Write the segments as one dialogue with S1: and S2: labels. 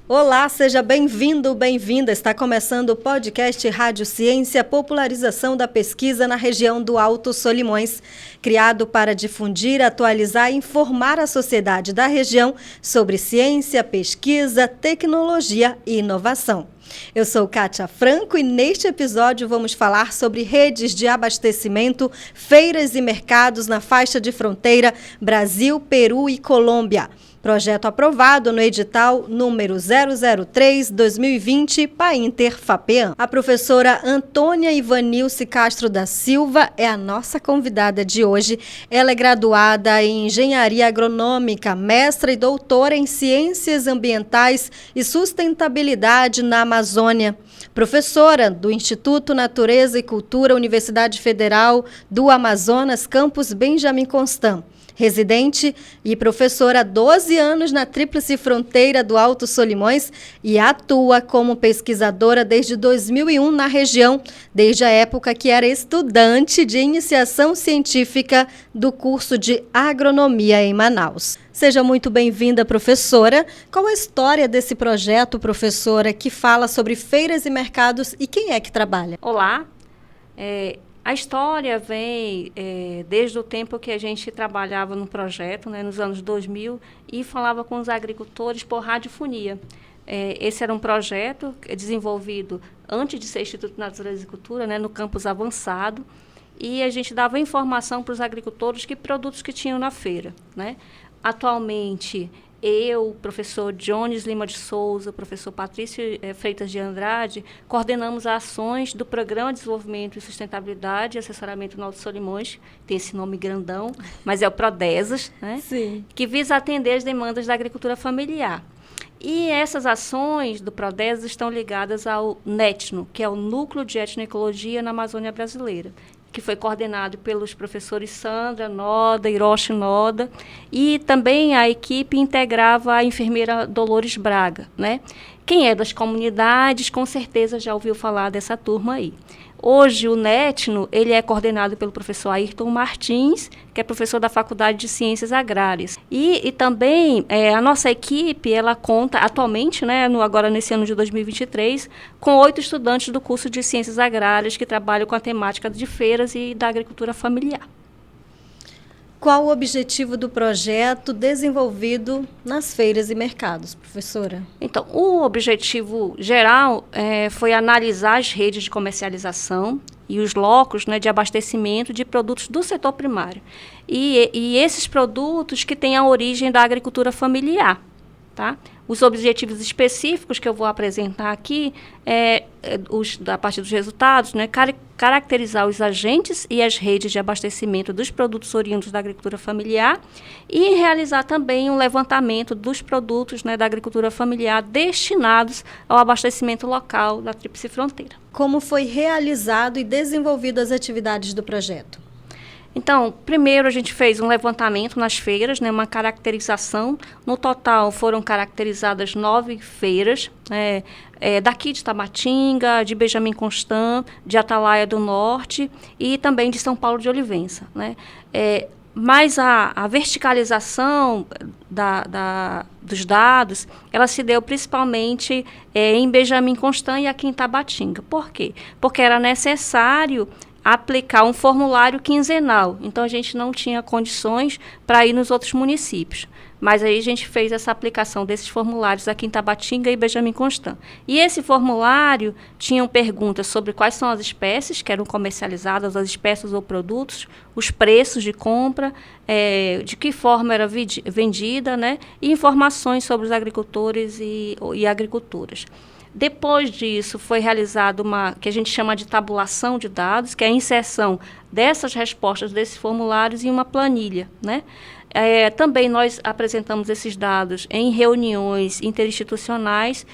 S1: Olá, seja bem-vindo, bem-vinda. Está começando o podcast Rádio Ciência, popularização da pesquisa na região do Alto Solimões, criado para difundir, atualizar e informar a sociedade da região sobre ciência, pesquisa, tecnologia e inovação. Eu sou Kátia Franco e neste episódio vamos falar sobre redes de abastecimento, feiras e mercados na faixa de fronteira Brasil, Peru e Colômbia. Projeto aprovado no edital número 003/2020 Painter-FAPEAM. A professora Antônia Ivanilce Castro da Silva é a nossa convidada de hoje. Ela é graduada em Engenharia Agronômica, mestra e doutora em Ciências Ambientais e Sustentabilidade na Amazônia. Professora do Instituto Natureza e Cultura, Universidade Federal do Amazonas, campus Benjamin Constant. Residente e professora há 12 anos na Tríplice Fronteira do Alto Solimões e atua como pesquisadora desde 2001 na região, desde a época que era estudante de iniciação científica do curso de agronomia em Manaus. Seja muito bem-vinda, professora. Qual a história desse projeto, professora, que fala sobre feiras e mercados e quem é que trabalha?
S2: Olá. A história vem desde o tempo que a gente trabalhava no projeto, nos anos 2000, e falava com os agricultores por radiofonia. Esse era um projeto desenvolvido antes de ser Instituto de Natureza e Cultura, no campus avançado, e a gente dava informação para os agricultores que produtos que tinham na feira. Atualmente, eu, o professor Jones Lima de Souza, o professor Patrício Freitas de Andrade, coordenamos ações do Programa de Desenvolvimento e Sustentabilidade e Assessoramento no Alto Solimões, tem esse nome grandão, mas é o PRODESAS,
S1: Sim.
S2: Que visa atender as demandas da agricultura familiar. E essas ações do PRODESAS estão ligadas ao NETNO, que é o Núcleo de Etnoecologia na Amazônia Brasileira, que foi coordenado pelos professores Sandra Noda, Hiroshi Noda, e também a equipe integrava a enfermeira Dolores Braga. Quem é das comunidades, com certeza já ouviu falar dessa turma aí. Hoje, o NETNO, ele é coordenado pelo professor Ayrton Martins, que é professor da Faculdade de Ciências Agrárias. E também a nossa equipe, ela conta atualmente, agora nesse ano de 2023, com 8 estudantes do curso de Ciências Agrárias que trabalham com a temática de feiras e da agricultura familiar.
S1: Qual o objetivo do projeto desenvolvido nas feiras e mercados, professora?
S2: Então, o objetivo geral foi analisar as redes de comercialização e os locos de abastecimento de produtos do setor primário. E esses produtos que têm a origem da agricultura familiar. Os objetivos específicos que eu vou apresentar aqui, a partir dos resultados, caracterizar os agentes e as redes de abastecimento dos produtos oriundos da agricultura familiar e realizar também um levantamento dos produtos da agricultura familiar destinados ao abastecimento local da Tríplice Fronteira.
S1: Como foi realizado e desenvolvido as atividades do projeto?
S2: Então, primeiro a gente fez um levantamento nas feiras, uma caracterização. No total foram caracterizadas 9 feiras, daqui de Tabatinga, de Benjamin Constant, de Atalaia do Norte e também de São Paulo de Olivença. Mas a verticalização dos dados, ela se deu principalmente em Benjamin Constant e aqui em Tabatinga. Por quê? Porque era necessário aplicar um formulário quinzenal. Então, a gente não tinha condições para ir nos outros municípios. Mas aí a gente fez essa aplicação desses formulários aqui em Tabatinga e Benjamin Constant. E esse formulário tinha perguntas sobre quais são as espécies que eram comercializadas, as espécies ou produtos, os preços de compra, de que forma era vendida, e informações sobre os agricultores e agricultoras. Depois disso, foi realizada que a gente chama de tabulação de dados, que é a inserção dessas respostas desses formulários em uma planilha. Também nós apresentamos esses dados em reuniões interinstitucionais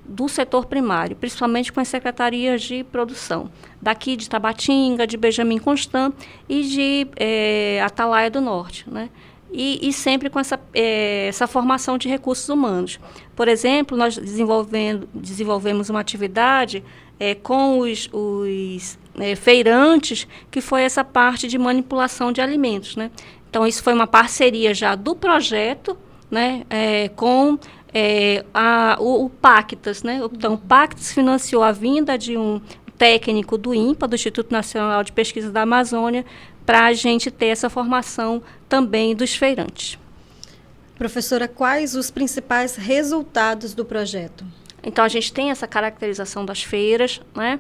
S2: do setor primário, principalmente com as secretarias de produção, daqui de Tabatinga, de Benjamin Constant e de Atalaia do Norte, E sempre com essa formação de recursos humanos. Por exemplo, nós desenvolvemos uma atividade com os feirantes, que foi essa parte de manipulação de alimentos, né? Então, isso foi uma parceria já do projeto, né, com o Pactas, né? Então, o Pactas financiou a vinda de um técnico do INPA, do Instituto Nacional de Pesquisa da Amazônia, para a gente ter essa formação também dos feirantes.
S1: Professora, quais os principais resultados do projeto?
S2: Então, a gente tem essa caracterização das feiras, né?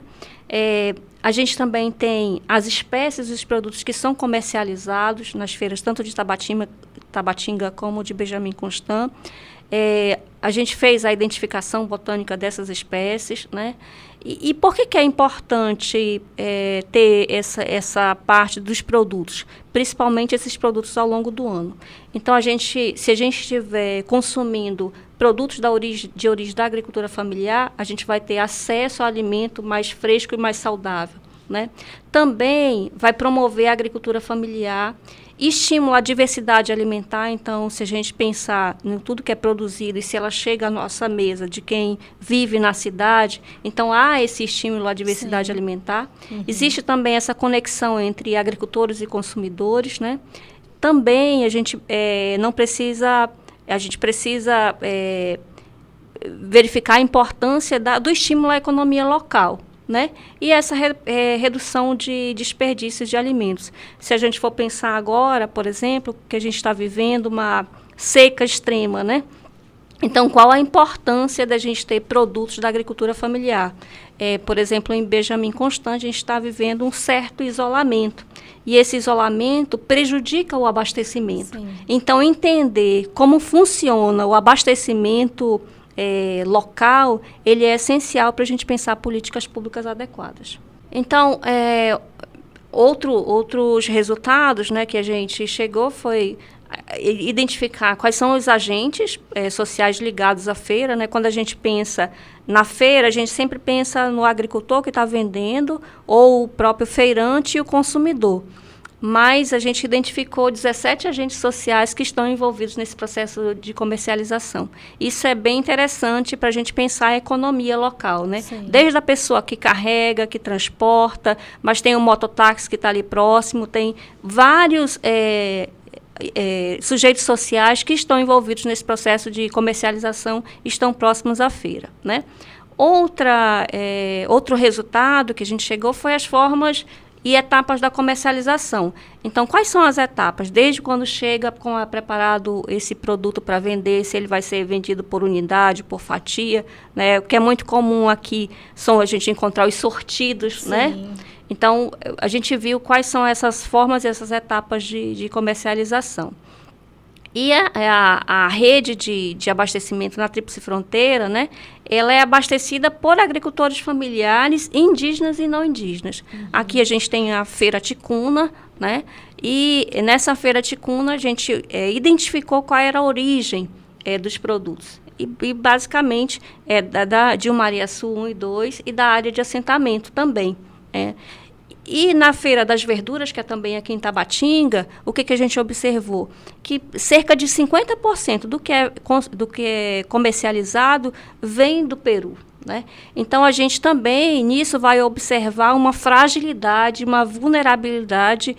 S2: A gente também tem as espécies e os produtos que são comercializados nas feiras, tanto de Tabatinga como de Benjamin Constant. A gente fez a identificação botânica dessas espécies, né? E por que é importante ter essa parte dos produtos, principalmente esses produtos ao longo do ano? Então, se a gente estiver consumindo produtos de origem da agricultura familiar, a gente vai ter acesso ao alimento mais fresco e mais saudável, né? Também vai promover a agricultura familiar, estimula a diversidade alimentar. Então, se a gente pensar em tudo que é produzido e se ela chega à nossa mesa de quem vive na cidade, então há esse estímulo à diversidade Sim. alimentar. Uhum. Existe também essa conexão entre agricultores e consumidores, né? Também a gente precisa verificar a importância do estímulo à economia local, né? E essa redução de desperdícios de alimentos. Se a gente for pensar agora, por exemplo, que a gente está vivendo uma seca extrema, né? Então, qual a importância da gente ter produtos da agricultura familiar? Por exemplo, em Benjamin Constant, a gente está vivendo um certo isolamento. E esse isolamento prejudica o abastecimento. Sim. Então, entender como funciona o abastecimento local, ele é essencial para a gente pensar políticas públicas adequadas. Então, outros resultados, né, que a gente chegou foi identificar quais são os agentes sociais ligados à feira, né? Quando a gente pensa na feira, a gente sempre pensa no agricultor que está vendendo, ou o próprio feirante e o consumidor. Mas a gente identificou 17 agentes sociais que estão envolvidos nesse processo de comercialização. Isso é bem interessante para a gente pensar a economia local, né? Sim. Desde a pessoa que carrega, que transporta, mas tem o mototáxi que está ali próximo, tem vários sujeitos sociais que estão envolvidos nesse processo de comercialização, estão próximos à feira, né? Outro resultado que a gente chegou foi as formas e etapas da comercialização. Então, quais são as etapas? Desde quando chega preparado esse produto para vender, se ele vai ser vendido por unidade, por fatia, né? O que é muito comum aqui são a gente encontrar os sortidos, Sim. né? Então, a gente viu quais são essas formas e essas etapas de comercialização. E a rede de abastecimento na Tríplice Fronteira, né, ela é abastecida por agricultores familiares, indígenas e não indígenas. Uhum. Aqui a gente tem a Feira Ticuna, né, e nessa Feira Ticuna a gente identificou qual era a origem dos produtos. E basicamente de Umariaçu 1 e 2 e da área de assentamento também. E na Feira das Verduras, que é também aqui em Tabatinga, o que a gente observou? Que cerca de 50% do que é comercializado vem do Peru, né? Então, a gente também, nisso, vai observar uma fragilidade, uma vulnerabilidade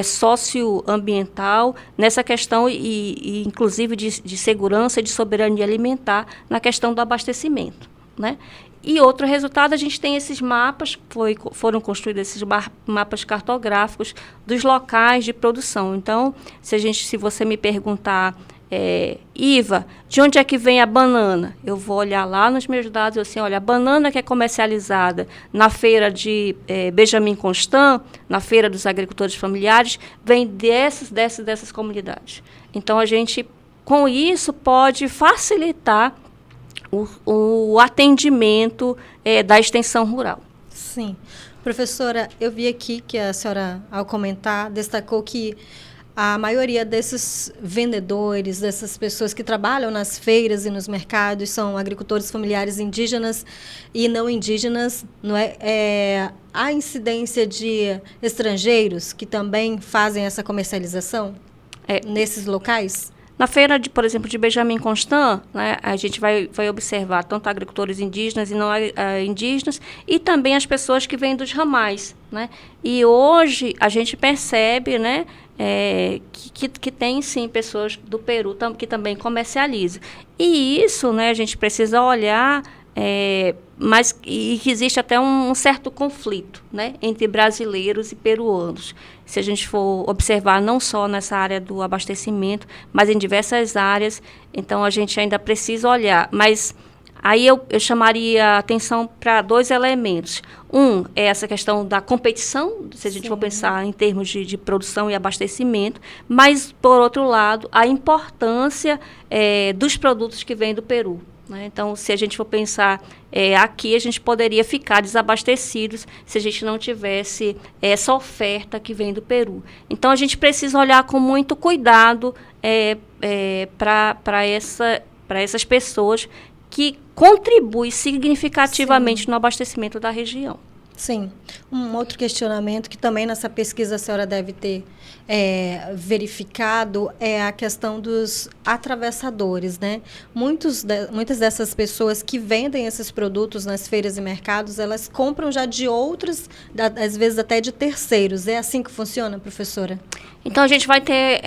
S2: socioambiental nessa questão, e inclusive de segurança e de soberania alimentar na questão do abastecimento, né? E outro resultado, a gente tem esses mapas, foram construídos esses mapas cartográficos dos locais de produção. Então, se você me perguntar, Iva, de onde é que vem a banana? Eu vou olhar lá nos meus dados e assim, olha, a banana que é comercializada na feira de Benjamin Constant, na feira dos agricultores familiares, vem dessas comunidades. Então, a gente, com isso, pode facilitar o atendimento da extensão rural.
S1: Sim. Professora, eu vi aqui que a senhora, ao comentar, destacou que a maioria desses vendedores, dessas pessoas que trabalham nas feiras e nos mercados, são agricultores familiares indígenas e não indígenas. Não é? Há incidência de estrangeiros que também fazem essa comercialização nesses locais?
S2: Na feira, por exemplo, de Benjamin Constant, né, a gente vai observar tanto agricultores indígenas e não indígenas, e também as pessoas que vêm dos ramais, né? E hoje a gente percebe, né, que tem sim pessoas do Peru que também comercializam. E isso, né, a gente precisa olhar, mas que existe até um certo conflito, né, entre brasileiros e peruanos. Se a gente for observar não só nessa área do abastecimento, mas em diversas áreas, então a gente ainda precisa olhar. Mas aí eu chamaria atenção para 2 elementos. Um é essa questão da competição, se a gente for pensar em termos de produção e abastecimento, mas, por outro lado, a importância dos produtos que vêm do Peru. Né? Então, se a gente for pensar aqui, a gente poderia ficar desabastecidos se a gente não tivesse essa oferta que vem do Peru. Então, a gente precisa olhar com muito cuidado para essas pessoas que contribuem significativamente no abastecimento da região.
S1: Sim. Um outro questionamento que também nessa pesquisa a senhora deve ter verificado é a questão dos atravessadores, né? Muitas dessas pessoas que vendem esses produtos nas feiras e mercados, elas compram já de outros, às vezes até de terceiros. É assim que funciona, professora?
S2: Então, a gente vai ter,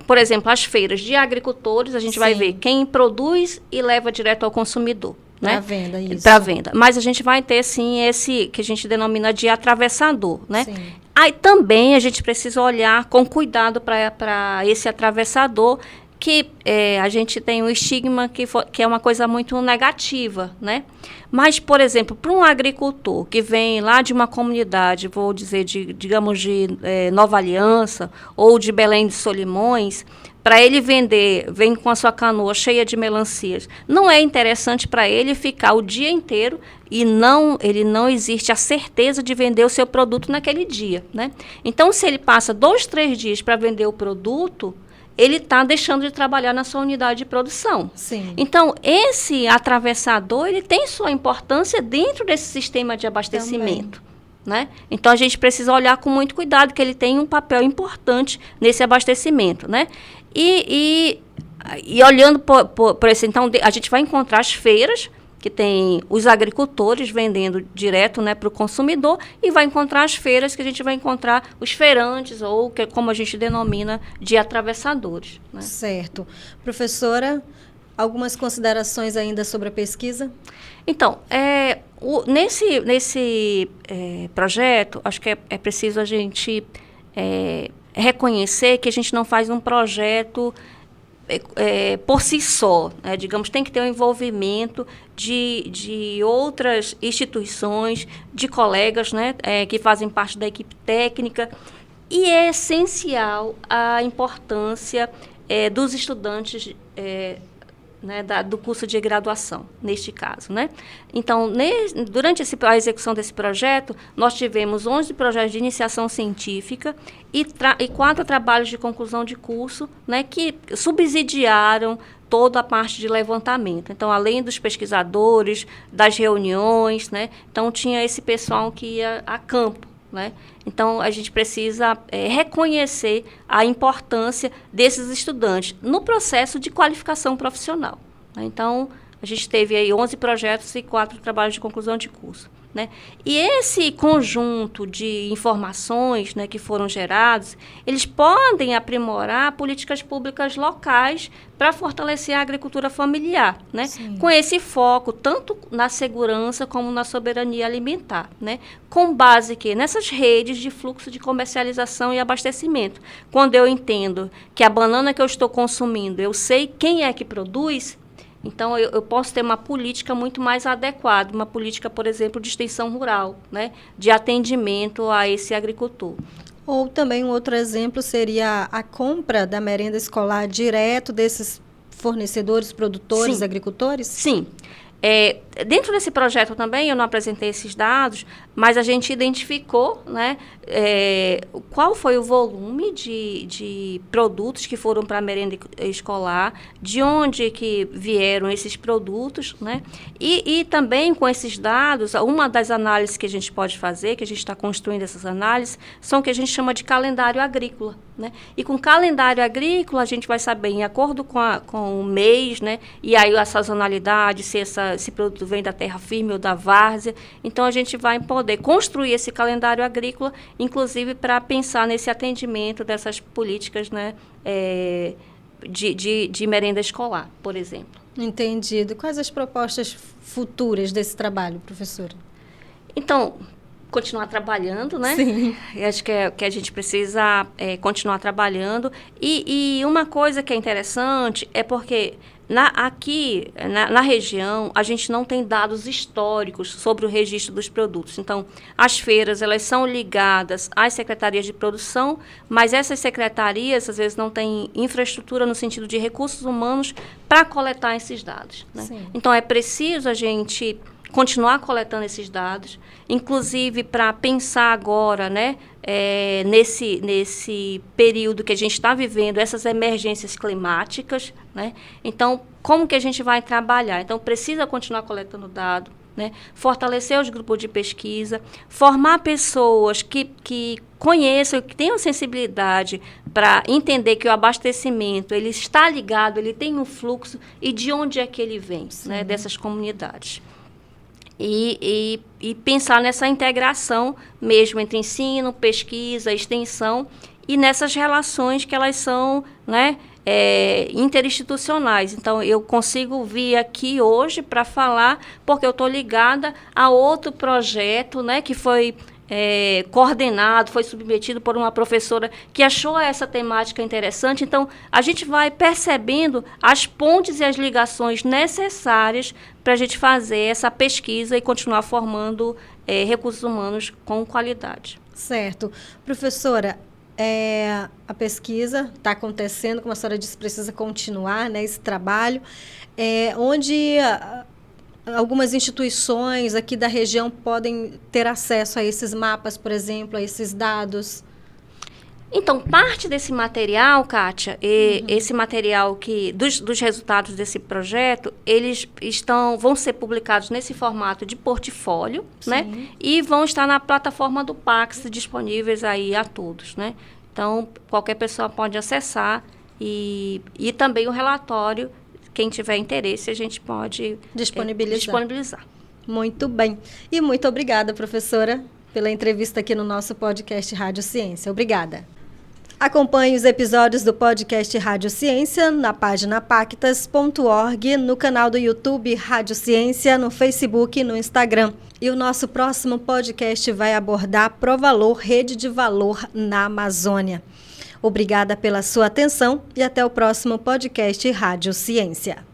S2: por exemplo, as feiras de agricultores, a gente vai ver quem produz e leva direto ao consumidor.
S1: Para venda, isso.
S2: Para venda. Mas a gente vai ter, sim, esse que a gente denomina de atravessador, né?
S1: Sim.
S2: Aí também a gente precisa olhar com cuidado para esse atravessador, que a gente tem um estigma que é uma coisa muito negativa, né? Mas, por exemplo, para um agricultor que vem lá de uma comunidade, vou dizer, digamos, de Nova Aliança ou de Belém de Solimões, para ele vem com a sua canoa cheia de melancias, não é interessante para ele ficar o dia inteiro e ele não existe a certeza de vender o seu produto naquele dia, né? Então, se ele passa 2, 3 dias para vender o produto, ele está deixando de trabalhar na sua unidade de produção.
S1: Sim.
S2: Então, esse atravessador, ele tem sua importância dentro desse sistema de abastecimento. Né? Então, a gente precisa olhar com muito cuidado, que ele tem um papel importante nesse abastecimento, né? E olhando por esse, então, a gente vai encontrar as feiras, que tem os agricultores vendendo direto, né, para o consumidor, e vai encontrar as feiras que a gente vai encontrar os feirantes, ou como a gente denomina, de atravessadores. Né?
S1: Certo. Professora, algumas considerações ainda sobre a pesquisa?
S2: Então, nesse projeto, acho que é preciso a gente reconhecer que a gente não faz um projeto por si só, né? Digamos, tem que ter um envolvimento de outras instituições, de colegas, né, que fazem parte da equipe técnica, e é essencial a importância dos estudantes né, do curso de graduação, neste caso. Né? Então, durante a execução desse projeto, nós tivemos 11 projetos de iniciação científica e 4 trabalhos de conclusão de curso, né, que subsidiaram toda a parte de levantamento. Então, além dos pesquisadores, das reuniões, né, então tinha esse pessoal que ia a campo. Né? Então, a gente precisa reconhecer a importância desses estudantes no processo de qualificação profissional. Né? Então, a gente teve aí 11 projetos e 4 trabalhos de conclusão de curso. Né? E esse conjunto de informações, né, que foram gerados, eles podem aprimorar políticas públicas locais para fortalecer a agricultura familiar, né? Com esse foco tanto na segurança como na soberania alimentar, né? Com base que nessas redes de fluxo de comercialização e abastecimento. Quando eu entendo que a banana que eu estou consumindo, eu sei quem é que produz, então, eu posso ter uma política muito mais adequada, uma política, por exemplo, de extensão rural, né, de atendimento a esse agricultor.
S1: Ou também um outro exemplo seria a compra da merenda escolar direto desses fornecedores, produtores, agricultores?
S2: Sim. dentro desse projeto também, eu não apresentei esses dados, mas a gente identificou, né, qual foi o volume de produtos que foram para a merenda escolar, de onde que vieram esses produtos, né, e também com esses dados, uma das análises que a gente pode fazer, que a gente está construindo essas análises, são o que a gente chama de calendário agrícola, né, e com calendário agrícola a gente vai saber, em acordo com o mês, né, e aí a sazonalidade, se esse produto vem da terra firme ou da várzea, então a gente vai poder construir esse calendário agrícola, inclusive para pensar nesse atendimento dessas políticas, né, de merenda escolar, por exemplo.
S1: Entendido. Quais as propostas futuras desse trabalho, professora?
S2: Então, continuar trabalhando, né?
S1: Sim.
S2: Eu acho que a gente precisa continuar trabalhando. E uma coisa que é interessante é porque aqui na região a gente não tem dados históricos sobre o registro dos produtos. Então, as feiras elas são ligadas às secretarias de produção, mas essas secretarias às vezes não têm infraestrutura no sentido de recursos humanos para coletar esses dados, né?
S1: Sim.
S2: Então, é preciso a gente continuar coletando esses dados, inclusive para pensar agora, né, nesse período que a gente está vivendo, essas emergências climáticas, né? Então, como que a gente vai trabalhar? Então, precisa continuar coletando dados, né? Fortalecer os grupos de pesquisa, formar pessoas que conheçam, que tenham sensibilidade para entender que o abastecimento ele está ligado, ele tem um fluxo e de onde é que ele vem, né, dessas comunidades. E pensar nessa integração mesmo entre ensino, pesquisa, extensão e nessas relações que elas são, né, interinstitucionais. Então, eu consigo vir aqui hoje para falar porque eu estou ligada a outro projeto, né, que foi coordenado, foi submetido por uma professora que achou essa temática interessante. Então, a gente vai percebendo as pontes e as ligações necessárias para a gente fazer essa pesquisa e continuar formando recursos humanos com qualidade.
S1: Certo. Professora, a pesquisa está acontecendo, como a senhora disse, precisa continuar, né, esse trabalho, onde algumas instituições aqui da região podem ter acesso a esses mapas, por exemplo, a esses dados.
S2: Então, parte desse material, Kátia, esse material dos resultados desse projeto, eles vão ser publicados nesse formato de portfólio, né? E vão estar na plataforma do Pax, disponíveis aí a todos, né? Então, qualquer pessoa pode acessar e também o relatório, quem tiver interesse, a gente pode disponibilizar.
S1: Muito bem. E muito obrigada, professora, pela entrevista aqui no nosso podcast Rádio Ciência. Obrigada. Acompanhe os episódios do podcast Rádio Ciência na página pactas.org, no canal do YouTube Rádio Ciência, no Facebook e no Instagram. E o nosso próximo podcast vai abordar Provalor, rede de valor na Amazônia. Obrigada pela sua atenção e até o próximo podcast Rádio Ciência.